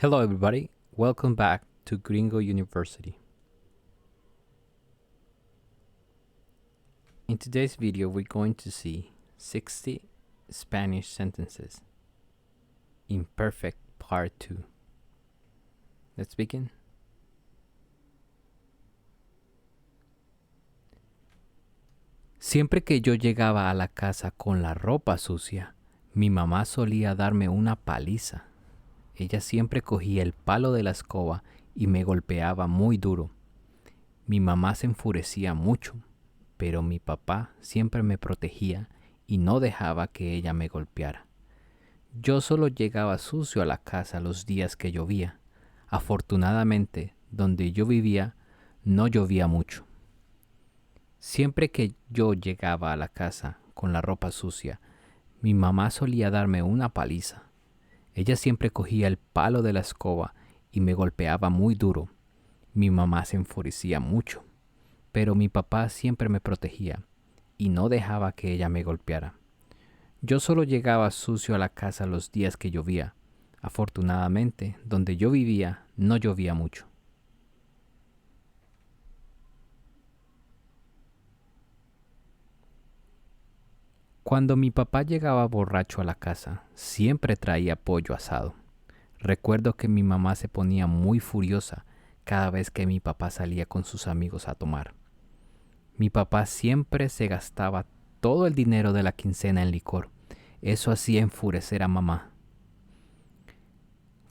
Hello, everybody. Welcome back to Gringo University. In today's video, we're going to see 60 Spanish sentences. Imperfect Part 2. Let's begin. Siempre que yo llegaba a la casa con la ropa sucia, mi mamá solía darme una paliza. Ella siempre cogía el palo de la escoba y me golpeaba muy duro. Mi mamá se enfurecía mucho, pero mi papá siempre me protegía y no dejaba que ella me golpeara. Yo solo llegaba sucio a la casa los días que llovía. Afortunadamente, donde yo vivía, no llovía mucho. Siempre que yo llegaba a la casa con la ropa sucia, mi mamá solía darme una paliza. Ella siempre cogía el palo de la escoba y me golpeaba muy duro. Mi mamá se enfurecía mucho, pero mi papá siempre me protegía y no dejaba que ella me golpeara. Yo solo llegaba sucio a la casa los días que llovía. Afortunadamente, donde yo vivía no llovía mucho. Cuando mi papá llegaba borracho a la casa, siempre traía pollo asado. Recuerdo que mi mamá se ponía muy furiosa cada vez que mi papá salía con sus amigos a tomar. Mi papá siempre se gastaba todo el dinero de la quincena en licor. Eso hacía enfurecer a mamá.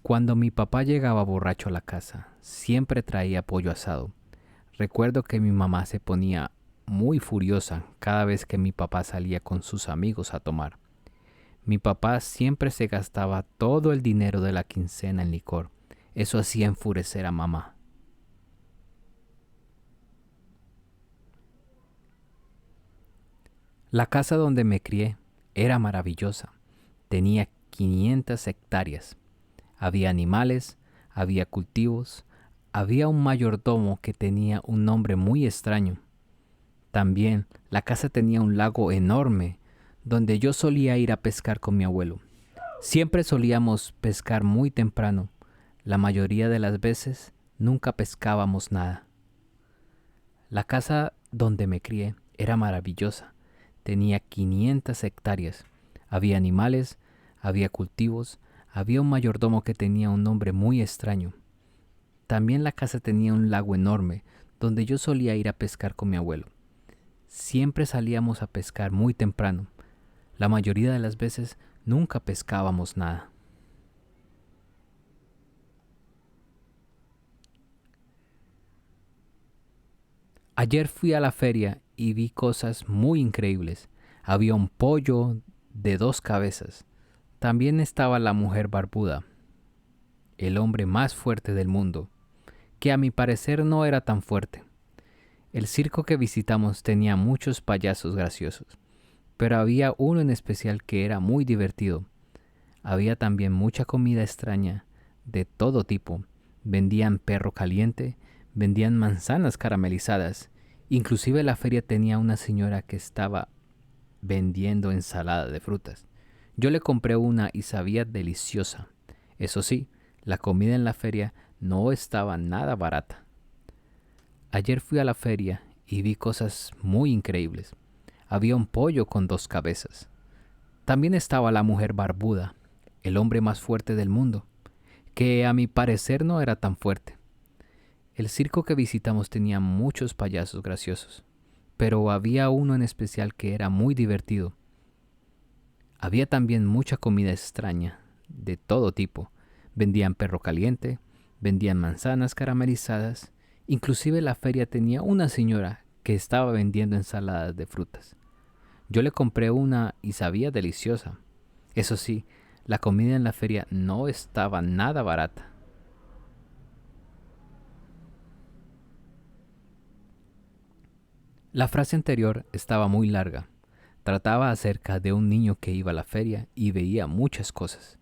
Cuando mi papá llegaba borracho a la casa, siempre traía pollo asado. Recuerdo que mi mamá se ponía muy furiosa cada vez que mi papá salía con sus amigos a tomar. Mi papá siempre se gastaba todo el dinero de la quincena en licor. Eso hacía enfurecer a mamá. La casa donde me crié era maravillosa. Tenía 500 hectáreas. Había animales, había cultivos, había un mayordomo que tenía un nombre muy extraño. También la casa tenía un lago enorme donde yo solía ir a pescar con mi abuelo. Siempre solíamos pescar muy temprano. La mayoría de las veces nunca pescábamos nada. La casa donde me crié era maravillosa. Tenía 500 hectáreas. Había animales, había cultivos, había un mayordomo que tenía un nombre muy extraño. También la casa tenía un lago enorme donde yo solía ir a pescar con mi abuelo. Siempre salíamos a pescar muy temprano. La mayoría de las veces nunca pescábamos nada. Ayer fui a la feria y vi cosas muy increíbles. Había un pollo de 2 cabezas. También estaba la mujer barbuda, el hombre más fuerte del mundo, que a mi parecer no era tan fuerte. El circo que visitamos tenía muchos payasos graciosos, pero había uno en especial que era muy divertido. Había también mucha comida extraña, de todo tipo. Vendían perro caliente, vendían manzanas caramelizadas. Inclusive la feria tenía una señora que estaba vendiendo ensalada de frutas. Yo le compré una y sabía deliciosa. Eso sí, la comida en la feria no estaba nada barata. Ayer fui a la feria y vi cosas muy increíbles. Había un pollo con 2 cabezas. También estaba la mujer barbuda, el hombre más fuerte del mundo, que a mi parecer no era tan fuerte. El circo que visitamos tenía muchos payasos graciosos, pero había uno en especial que era muy divertido. Había también mucha comida extraña, de todo tipo. Vendían perro caliente, vendían manzanas caramelizadas, inclusive la feria tenía una señora que estaba vendiendo ensaladas de frutas. Yo le compré una y sabía deliciosa. Eso sí, la comida en la feria no estaba nada barata. La frase anterior estaba muy larga. Trataba acerca de un niño que iba a la feria y veía muchas cosas.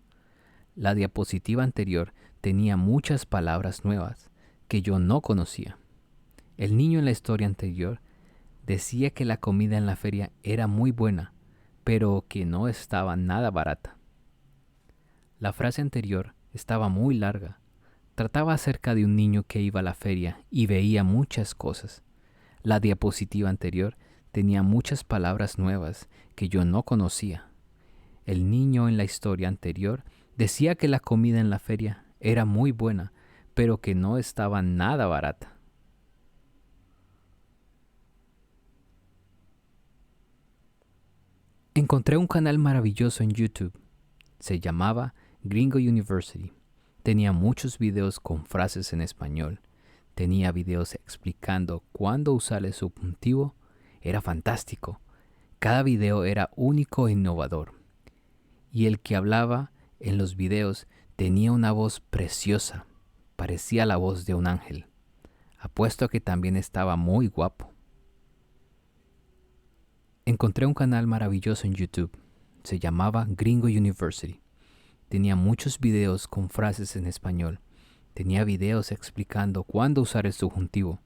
La diapositiva anterior tenía muchas palabras nuevas que yo no conocía. El niño en la historia anterior decía que la comida en la feria era muy buena, pero que no estaba nada barata. La frase anterior estaba muy larga. Trataba acerca de un niño que iba a la feria y veía muchas cosas. La diapositiva anterior tenía muchas palabras nuevas que yo no conocía. El niño en la historia anterior decía que la comida en la feria era muy buena, pero que no estaba nada barata. Encontré un canal maravilloso en YouTube. Se llamaba Gringo University. Tenía muchos videos con frases en español. Tenía videos explicando cuándo usar el subjuntivo. Era fantástico. Cada video era único e innovador. Y el que hablaba en los videos tenía una voz preciosa. Parecía la voz de un ángel. Apuesto a que también estaba muy guapo. Encontré un canal maravilloso en YouTube. Se llamaba Gringo University. Tenía muchos videos con frases en español. Tenía videos explicando cuándo usar el subjuntivo.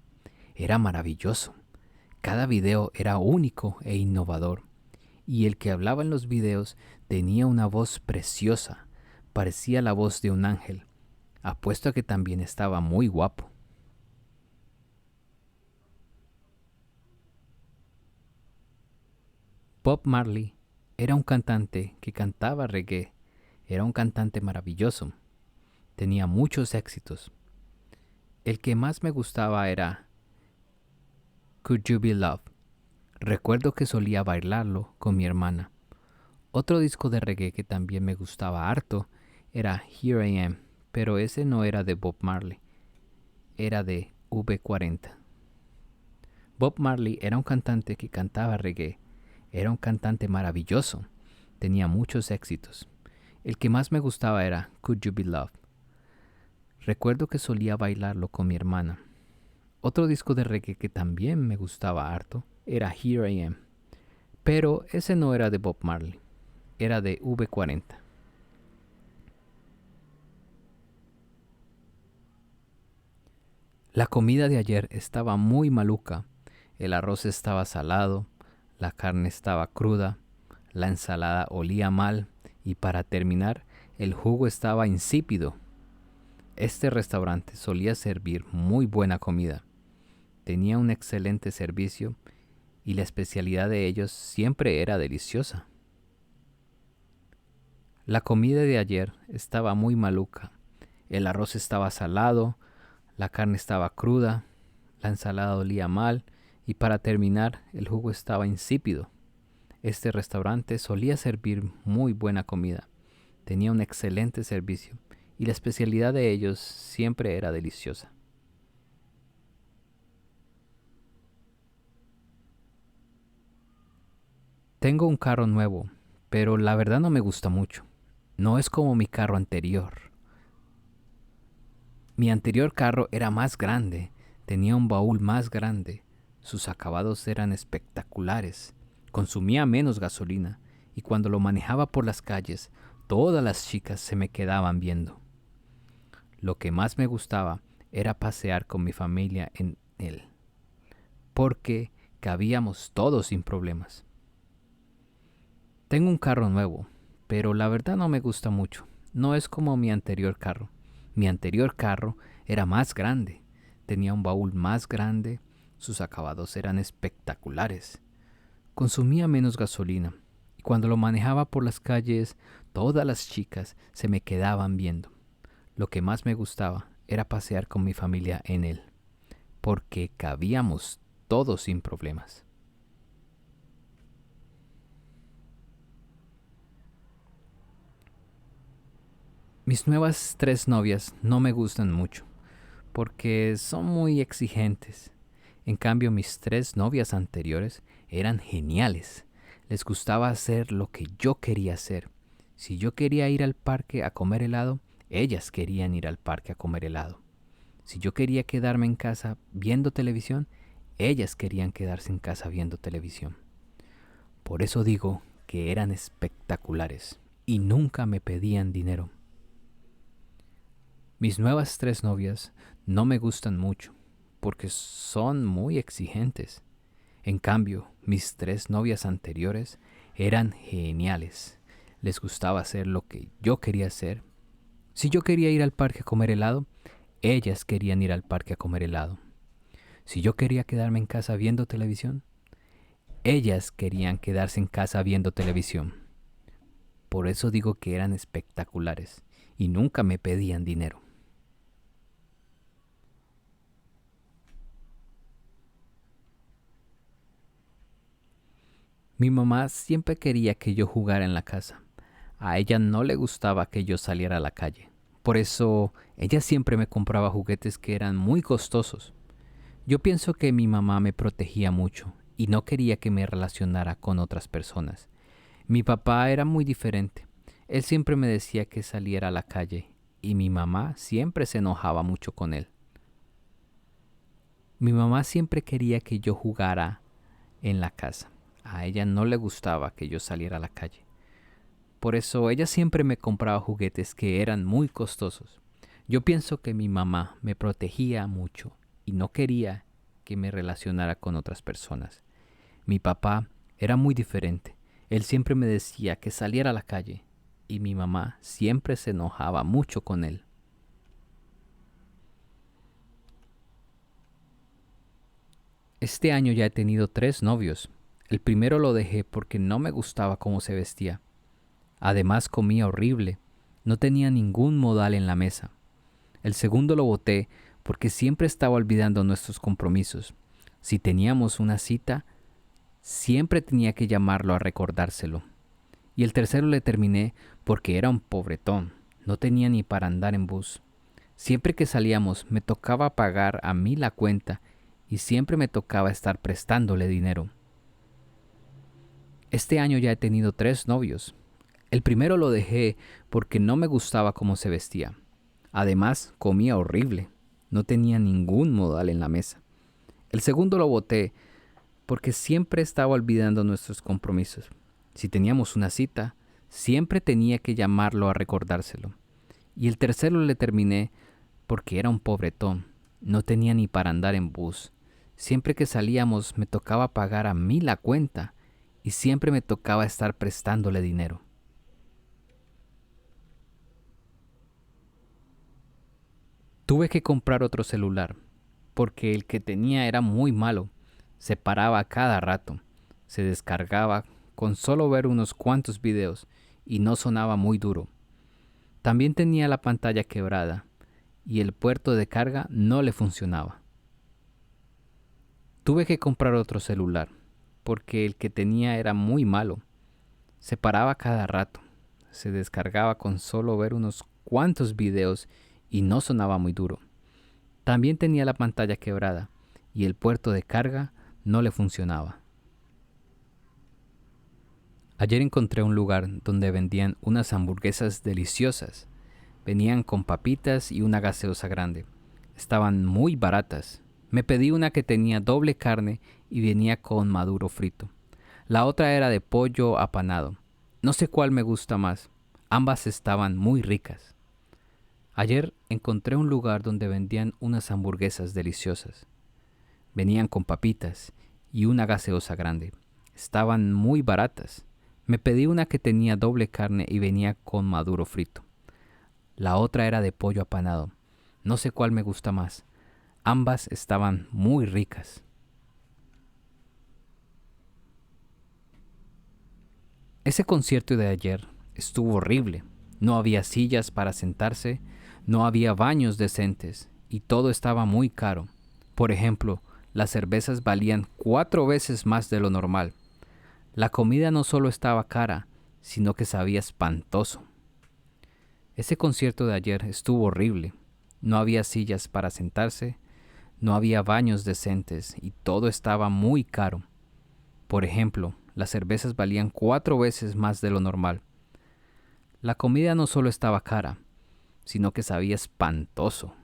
Era maravilloso. Cada video era único e innovador. Y el que hablaba en los videos tenía una voz preciosa. Parecía la voz de un ángel. Apuesto a que también estaba muy guapo. Bob Marley era un cantante que cantaba reggae. Era un cantante maravilloso. Tenía muchos éxitos. El que más me gustaba era Could You Be Loved. Recuerdo que solía bailarlo con mi hermana. Otro disco de reggae que también me gustaba harto era Here I Am, pero ese no era de Bob Marley, era de V40. Bob Marley era un cantante que cantaba reggae. Era un cantante maravilloso. Tenía muchos éxitos. El que más me gustaba era Could You Be Loved. Recuerdo que solía bailarlo con mi hermana. Otro disco de reggae que también me gustaba harto era Here I Am, pero ese no era de Bob Marley, era de V40. La comida de ayer estaba muy maluca. El arroz estaba salado, la carne estaba cruda, la ensalada olía mal y para terminar, el jugo estaba insípido. Este restaurante solía servir muy buena comida. Tenía un excelente servicio y la especialidad de ellos siempre era deliciosa. La comida de ayer estaba muy maluca. El arroz estaba salado, la carne estaba cruda, la ensalada olía mal y para terminar el jugo estaba insípido. Este restaurante solía servir muy buena comida. Tenía un excelente servicio y la especialidad de ellos siempre era deliciosa. Tengo un carro nuevo, pero la verdad no me gusta mucho. No es como mi carro anterior. Mi anterior carro era más grande, tenía un baúl más grande, sus acabados eran espectaculares, consumía menos gasolina y cuando lo manejaba por las calles, todas las chicas se me quedaban viendo. Lo que más me gustaba era pasear con mi familia en él, porque cabíamos todos sin problemas. Tengo un carro nuevo, pero la verdad no me gusta mucho. No es como mi anterior carro. Mi anterior carro era más grande, tenía un baúl más grande, sus acabados eran espectaculares. Consumía menos gasolina y cuando lo manejaba por las calles, todas las chicas se me quedaban viendo. Lo que más me gustaba era pasear con mi familia en él, porque cabíamos todos sin problemas. Mis nuevas 3 novias no me gustan mucho, porque son muy exigentes. En cambio, mis 3 novias anteriores eran geniales. Les gustaba hacer lo que yo quería hacer. Si yo quería ir al parque a comer helado, ellas querían ir al parque a comer helado. Si yo quería quedarme en casa viendo televisión, ellas querían quedarse en casa viendo televisión. Por eso digo que eran espectaculares y nunca me pedían dinero. Mis nuevas 3 novias no me gustan mucho porque son muy exigentes. En cambio, mis 3 novias anteriores eran geniales. les gustaba hacer lo que yo quería hacer. Si yo quería ir al parque a comer helado, ellas querían ir al parque a comer helado. Si yo quería quedarme en casa viendo televisión, ellas querían quedarse en casa viendo televisión. Por eso digo que eran espectaculares y nunca me pedían dinero. Mi mamá siempre quería que yo jugara en la casa. A ella no le gustaba que yo saliera a la calle. Por eso ella siempre me compraba juguetes que eran muy costosos. Yo pienso que mi mamá me protegía mucho y no quería que me relacionara con otras personas. Mi papá era muy diferente. Él siempre me decía que saliera a la calle y mi mamá siempre se enojaba mucho con él. Mi mamá siempre quería que yo jugara en la casa. A ella no le gustaba que yo saliera a la calle. Por eso ella siempre me compraba juguetes que eran muy costosos. Yo pienso que mi mamá me protegía mucho y no quería que me relacionara con otras personas. Mi papá era muy diferente. Él siempre me decía que saliera a la calle y mi mamá siempre se enojaba mucho con él. Este año ya he tenido 3 novios. El primero lo dejé porque no me gustaba cómo se vestía. Además comía horrible. No tenía ningún modal en la mesa. El segundo lo boté porque siempre estaba olvidando nuestros compromisos. Si teníamos una cita, siempre tenía que llamarlo a recordárselo. Y el tercero le terminé porque era un pobretón. No tenía ni para andar en bus. Siempre que salíamos me tocaba pagar a mí la cuenta y siempre me tocaba estar prestándole dinero. Este año ya he tenido 3 novios. El primero lo dejé porque no me gustaba cómo se vestía. Además, comía horrible. No tenía ningún modal en la mesa. El segundo lo boté porque siempre estaba olvidando nuestros compromisos. Si teníamos una cita, siempre tenía que llamarlo a recordárselo. Y el tercero le terminé porque era un pobretón. No tenía ni para andar en bus. Siempre que salíamos me tocaba pagar a mí la cuenta y siempre me tocaba estar prestándole dinero. Tuve que comprar otro celular porque el que tenía era muy malo. Se paraba a cada rato. Se descargaba con solo ver unos cuantos videos y no sonaba muy duro. También tenía la pantalla quebrada y el puerto de carga no le funcionaba. Tuve que comprar otro celular porque el que tenía era muy malo. Se paraba cada rato. Se descargaba con solo ver unos cuantos videos y no sonaba muy duro. También tenía la pantalla quebrada y el puerto de carga no le funcionaba. Ayer encontré un lugar donde vendían unas hamburguesas deliciosas. Venían con papitas y una gaseosa grande. Estaban muy baratas. Me pedí una que tenía doble carne y venía con maduro frito. La otra era de pollo apanado. No sé cuál me gusta más. Ambas estaban muy ricas. Ayer encontré un lugar donde vendían unas hamburguesas deliciosas. Venían con papitas y una gaseosa grande. Estaban muy baratas. Me pedí una que tenía doble carne y venía con maduro frito. La otra era de pollo apanado. No sé cuál me gusta más. Ambas estaban muy ricas. Ese concierto de ayer estuvo horrible. No había sillas para sentarse, no había baños decentes y todo estaba muy caro. Por ejemplo, las cervezas valían 4 veces más de lo normal. La comida no solo estaba cara, sino que sabía espantoso. Ese concierto de ayer estuvo horrible. No había sillas para sentarse, no había baños decentes y todo estaba muy caro. Por ejemplo, las cervezas valían 4 veces más de lo normal. La comida no solo estaba cara, sino que sabía espantoso.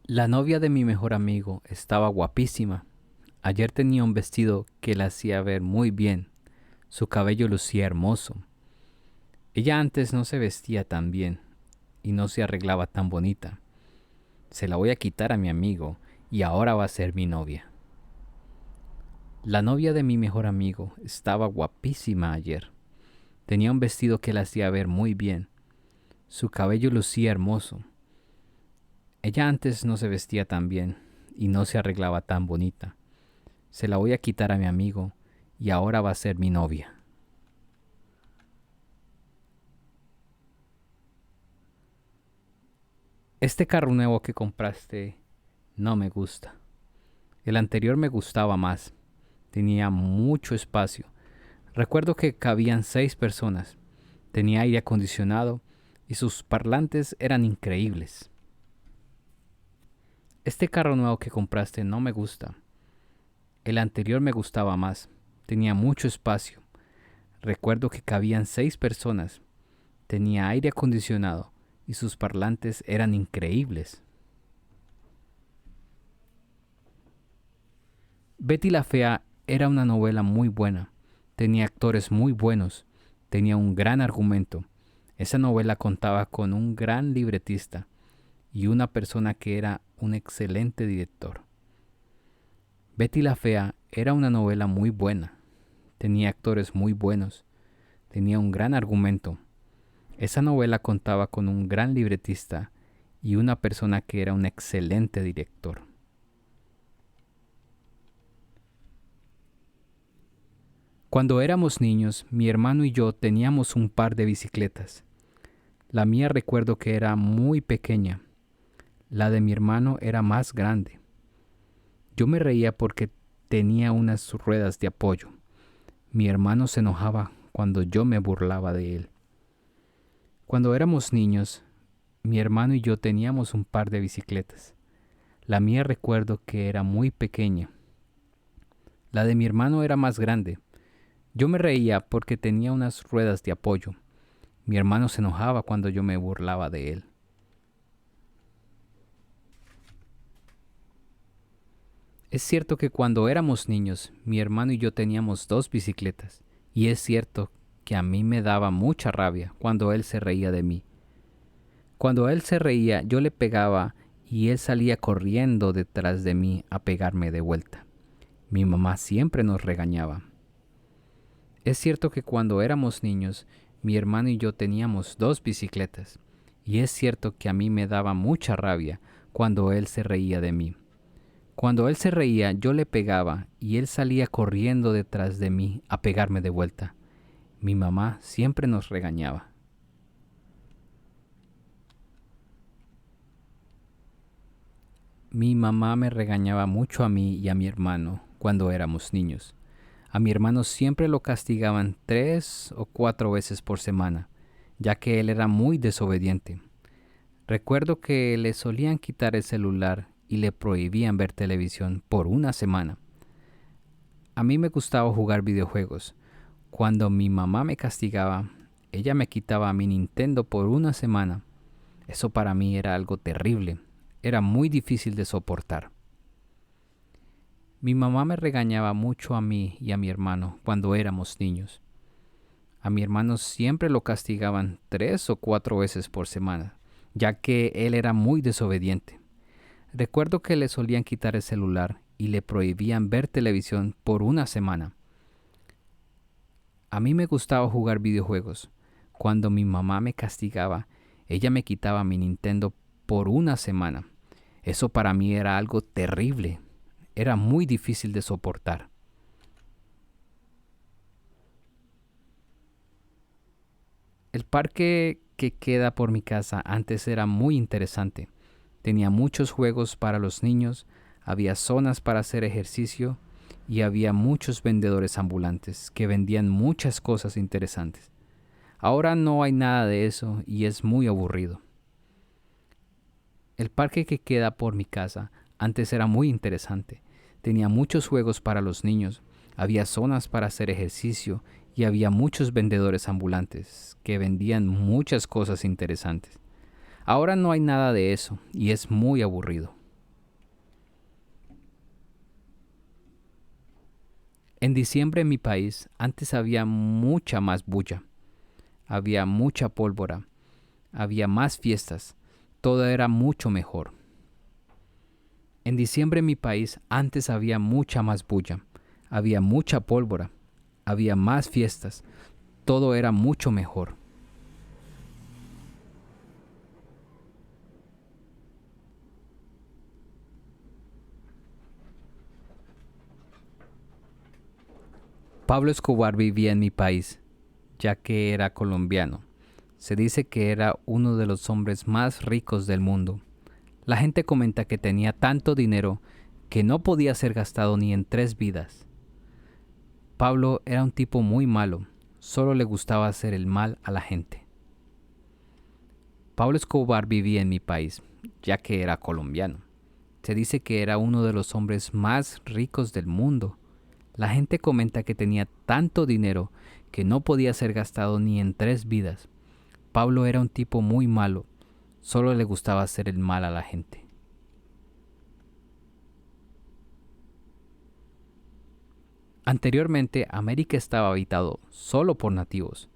La novia de mi mejor amigo estaba guapísima. Ayer tenía un vestido que la hacía ver muy bien. Su cabello lucía hermoso. Ella antes no se vestía tan bien y no se arreglaba tan bonita. Se la voy a quitar a mi amigo y ahora va a ser mi novia. La novia de mi mejor amigo estaba guapísima ayer. Tenía un vestido que la hacía ver muy bien. Su cabello lucía hermoso. Ella antes no se vestía tan bien y no se arreglaba tan bonita. Se la voy a quitar a mi amigo y ahora va a ser mi novia. Este carro nuevo que compraste no me gusta. El anterior me gustaba más. Tenía mucho espacio. Recuerdo que cabían 6 personas. Tenía aire acondicionado y sus parlantes eran increíbles. Este carro nuevo que compraste no me gusta. El anterior me gustaba más. Tenía mucho espacio. Recuerdo que cabían 6 personas. Tenía aire acondicionado y sus parlantes eran increíbles. Betty la Fea era una novela muy buena. Tenía actores muy buenos. Tenía un gran argumento. Esa novela contaba con un gran libretista y una persona que era un excelente director. Betty la Fea era una novela muy buena. Tenía actores muy buenos. Tenía un gran argumento. Esa novela contaba con un gran libretista y una persona que era un excelente director. Cuando éramos niños, mi hermano y yo teníamos un par de bicicletas. La mía recuerdo que era muy pequeña. La de mi hermano era más grande. Yo me reía porque tenía unas ruedas de apoyo. Mi hermano se enojaba cuando yo me burlaba de él. Cuando éramos niños, mi hermano y yo teníamos un par de bicicletas. La mía recuerdo que era muy pequeña. La de mi hermano era más grande. Yo me reía porque tenía unas ruedas de apoyo. Mi hermano se enojaba cuando yo me burlaba de él. Es cierto que cuando éramos niños, mi hermano y yo teníamos 2 bicicletas. Y es cierto que a mí me daba mucha rabia cuando él se reía de mí. Cuando él se reía, yo le pegaba y él salía corriendo detrás de mí a pegarme de vuelta. Mi mamá siempre nos regañaba. Es cierto que cuando éramos niños, mi hermano y yo teníamos 2 bicicletas. Y es cierto que a mí me daba mucha rabia cuando él se reía de mí. Cuando él se reía, yo le pegaba y él salía corriendo detrás de mí a pegarme de vuelta. Mi mamá siempre nos regañaba. Mi mamá me regañaba mucho a mí y a mi hermano cuando éramos niños. A mi hermano siempre lo castigaban 3 o 4 veces por semana, ya que él era muy desobediente. Recuerdo que le solían quitar el celular y le prohibían ver televisión por una semana. A mí me gustaba jugar videojuegos. Cuando mi mamá me castigaba, ella me quitaba mi Nintendo por una semana. Eso para mí era algo terrible. Era muy difícil de soportar. Mi mamá me regañaba mucho a mí y a mi hermano cuando éramos niños. A mi hermano siempre lo castigaban 3 o 4 veces por semana, ya que él era muy desobediente. Recuerdo que le solían quitar el celular y le prohibían ver televisión por una semana. A mí me gustaba jugar videojuegos. Cuando mi mamá me castigaba, ella me quitaba mi Nintendo por una semana. Eso para mí era algo terrible. Era muy difícil de soportar. El parque que queda por mi casa antes era muy interesante. Tenía muchos juegos para los niños, había zonas para hacer ejercicio y había muchos vendedores ambulantes que vendían muchas cosas interesantes. Ahora no hay nada de eso y es muy aburrido. El parque que queda por mi casa antes era muy interesante. Tenía muchos juegos para los niños, había zonas para hacer ejercicio y había muchos vendedores ambulantes que vendían muchas cosas interesantes. Ahora no hay nada de eso y es muy aburrido. En diciembre en mi país antes había mucha más bulla, había mucha pólvora, había más fiestas, todo era mucho mejor. En diciembre en mi país antes había mucha más bulla, había mucha pólvora, había más fiestas, todo era mucho mejor. Pablo Escobar vivía en mi país, ya que era colombiano. Se dice que era uno de los hombres más ricos del mundo. La gente comenta que tenía tanto dinero que no podía ser gastado ni en 3 vidas. Pablo era un tipo muy malo, solo le gustaba hacer el mal a la gente. Pablo Escobar vivía en mi país, ya que era colombiano. Se dice que era uno de los hombres más ricos del mundo. La gente comenta que tenía tanto dinero que no podía ser gastado ni en 3 vidas. Pablo era un tipo muy malo, solo le gustaba hacer el mal a la gente. Anteriormente, América estaba habitado solo por nativos.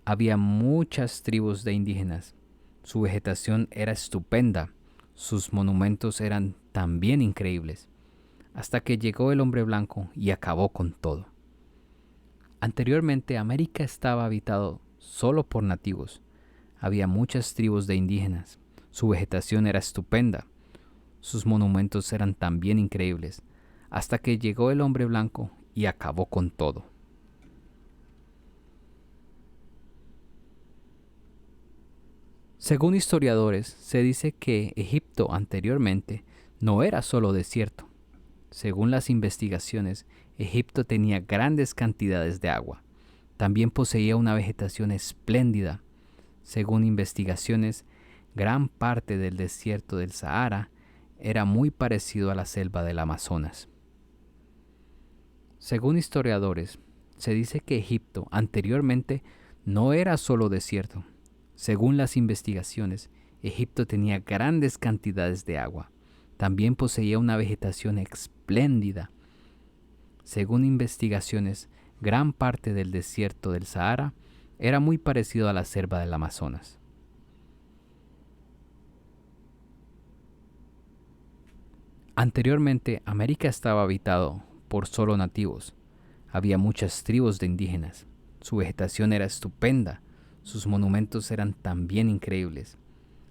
Había muchas tribus de indígenas. Su vegetación era estupenda. Sus monumentos eran también increíbles. Hasta que llegó el hombre blanco y acabó con todo. Anteriormente, América estaba habitado solo por nativos. Había muchas tribus de indígenas. Su vegetación era estupenda. Sus monumentos eran también increíbles. Hasta que llegó el hombre blanco y acabó con todo. Según historiadores, se dice que Egipto anteriormente no era solo desierto. Según las investigaciones, Egipto tenía grandes cantidades de agua. También poseía una vegetación espléndida. Según investigaciones, gran parte del desierto del Sahara era muy parecido a la selva del Amazonas. Según historiadores, se dice que Egipto anteriormente no era solo desierto. Según las investigaciones, Egipto tenía grandes cantidades de agua. También poseía una vegetación espléndida. Según investigaciones, gran parte del desierto del Sahara era muy parecido a la selva del Amazonas. Anteriormente, América estaba habitado por solo nativos. Había muchas tribus de indígenas. Su vegetación era estupenda. Sus monumentos eran también increíbles.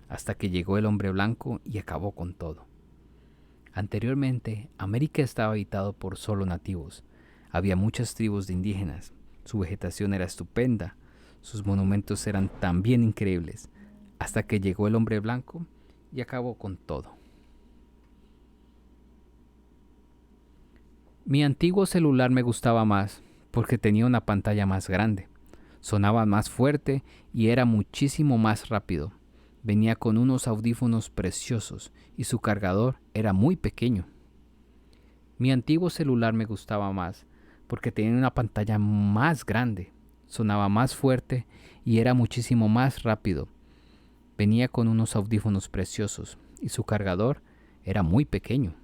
Hasta que llegó el hombre blanco y acabó con todo. Anteriormente, América estaba habitado por solo nativos. Había muchas tribus de indígenas. Su vegetación era estupenda. Sus monumentos eran también increíbles. Hasta que llegó el hombre blanco y acabó con todo. Mi antiguo celular me gustaba más porque tenía una pantalla más grande, sonaba más fuerte y era muchísimo más rápido. Venía con unos audífonos preciosos y su cargador era muy pequeño. Mi antiguo celular me gustaba más porque tenía una pantalla más grande, sonaba más fuerte y era muchísimo más rápido. Venía con unos audífonos preciosos y su cargador era muy pequeño.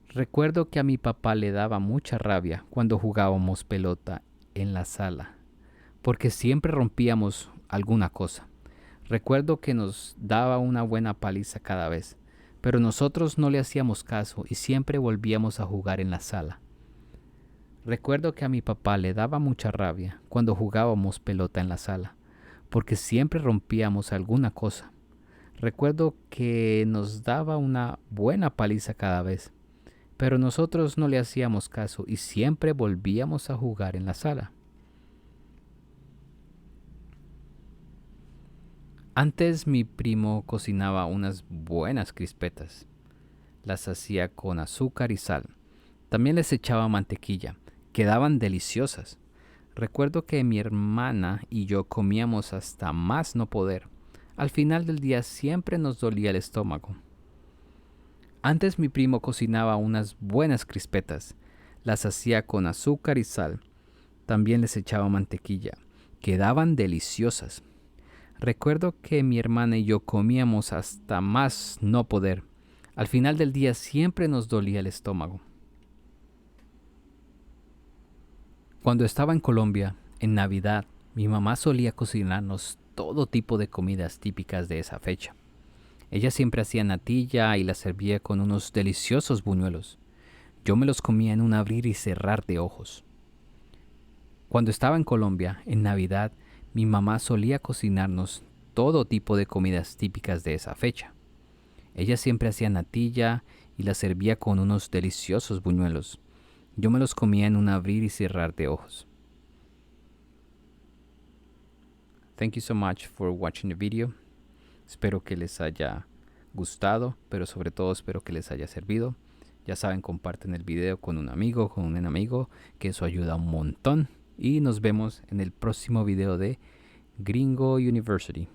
Recuerdo que a mi papá le daba mucha rabia cuando jugábamos pelota en la sala, porque siempre rompíamos alguna cosa. Recuerdo que nos daba una buena paliza cada vez, pero nosotros no le hacíamos caso y siempre volvíamos a jugar en la sala. Recuerdo que a mi papá le daba mucha rabia cuando jugábamos pelota en la sala, porque siempre rompíamos alguna cosa. Recuerdo que nos daba una buena paliza cada vez, pero nosotros no le hacíamos caso y siempre volvíamos a jugar en la sala. Antes mi primo cocinaba unas buenas crispetas. Las hacía con azúcar y sal. También les echaba mantequilla. Quedaban deliciosas. Recuerdo que mi hermana y yo comíamos hasta más no poder. Al final del día siempre nos dolía el estómago. Antes mi primo cocinaba unas buenas crispetas. Las hacía con azúcar y sal. También les echaba mantequilla. Quedaban deliciosas. Recuerdo que mi hermana y yo comíamos hasta más no poder. Al final del día siempre nos dolía el estómago. Cuando estaba en Colombia, en Navidad, mi mamá solía cocinarnos todo tipo de comidas típicas de esa fecha. Ella siempre hacía natilla y la servía con unos deliciosos buñuelos. Yo me los comía en un abrir y cerrar de ojos. Cuando estaba en Colombia, en Navidad, mi mamá solía cocinarnos todo tipo de comidas típicas de esa fecha. Ella siempre hacía natilla y la servía con unos deliciosos buñuelos. Yo me los comía en un abrir y cerrar de ojos. Thank you so much for watching the video. Espero que les haya gustado, pero sobre todo espero que les haya servido. Ya saben, comparten el video con un amigo, con un enemigo, que eso ayuda un montón. Y nos vemos en el próximo video de Gringo University.